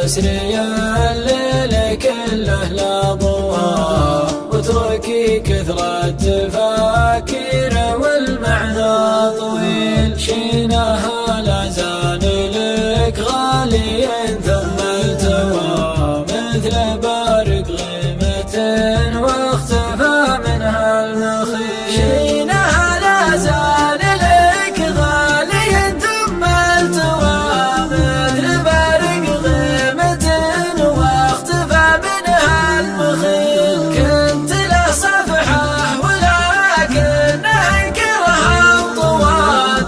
يسري الليل كله لا ضوى، واتركي كثرة التفاكير والمعنى طويل. شينها لا زال لك غالي ثم التوى، مثل بارق غيمة واختفى منها المخيل. شينها لا زال لك غالي ثم التوى، مثل بارق غيمة واختفى منها المخيل. كنت له صفحة ولكنه ينكرها الطوى،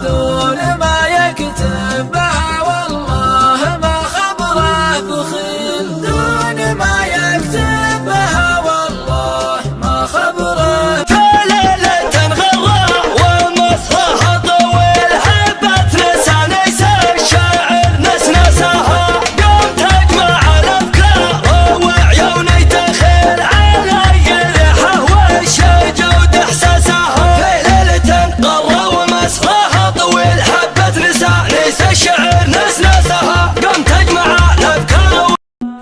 دون ما يكتب بها والله ما خبره بخيل. دون ما يكتب بها والله ما خبره. ليلة غراء ومسرحها طويل، حبت لسانيس الشاعر نسنسها، قوم تجمع الأفكار وعيوني تخيل علي الريحة والشجود إحساسها. في ليلة غراء ومسرحها طويل، حبت لسانيس الشاعر نسنسها، قوم تجمع الأفكار.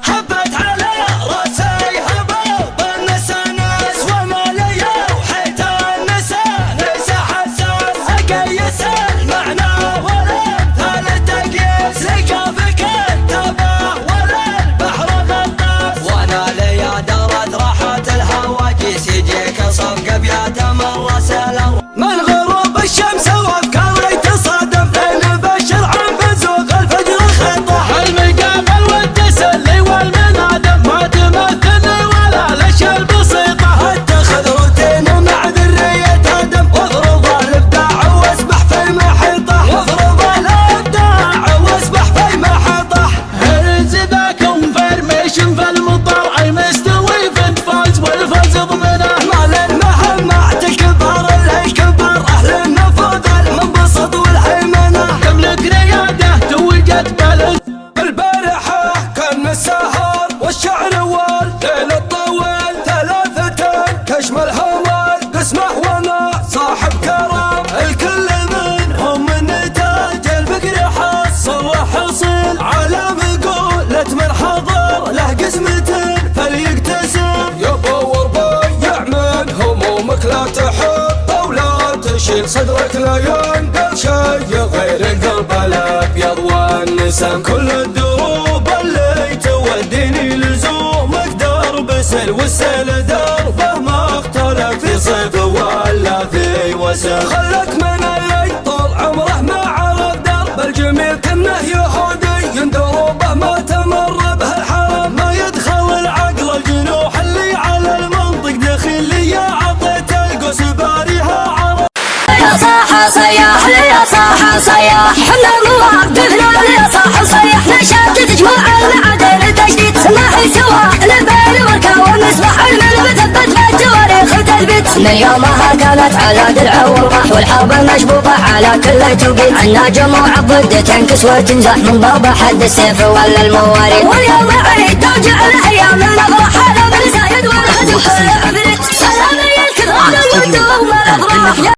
حبت على راسي هبوب النسانس ومالية وحيت النسانس حساس، أقيس المعنى والامثال تقيس، لقافك انتبه وللبحر غطاس. وانا ليا درت راحت الهواجيس، يجيك صفق ابيات مرس الارض. من غروب الشمس وافكاري تصادم، لين بشر عن بزوغ الفجر خطه. المقابل والتسلي والمنادم، ما تمثلني ولا الاشياء البسيطه. اتخذ روتين مع ذرية ادم، واضرب الابداع واسبح في محيطه. واضرب الابداع واسبح في محيطه. ارزبك انفورميشن في المطار، اي مستوي في الفوز والفوز ضمنه. مال المهمة تكبر الكبر، اهل النفوذ المنبسط والهيمنه. تملك رياده توجت بلد. البارحة كان السهر والشعر والليل الطويل، ثلاثة كشم الهوال قسمه وانا صاحب كرم. الكل منهم من نتاج الفكر حصل حصيل، على مقولة من حضر له قسمة فليكتسب. يبور بيع من همومك لا تحب، او لا تشيل صدرك لا ينقل شيء غير القلب الابيض والنسم. كل الدروب اللي توديني لزومك درب سل، والسل دربه ما اختلف في صيف ولا في وسم. خلك من اللي طول عمره ما عرف درب الجميل، كنه يهودي دروبه ما تمر به الحرم. ما يدخل العقل الجنوح اللي على المنطق دخيل، لي عطيت القوس باريها عرب. يا صاح صياح يا صاح صياح، حنا مواقفنا يا صاح صياح. نشاط تجمع المعادن التجديد، سماحي سوا البال والكون نسبح المن مثبت في التواريخ تثبت. من يومها كانت على درع والراح، والحرب المشبوطة على كل توقيت. عنا جموع ضد تنكس وتنزح، من ضرب حد السيف ولا المواريث. واليوم عيد توجع الايام الافراح، هذا من زايد والخدم كله عفريت. سلامي الكثران والود والافراح.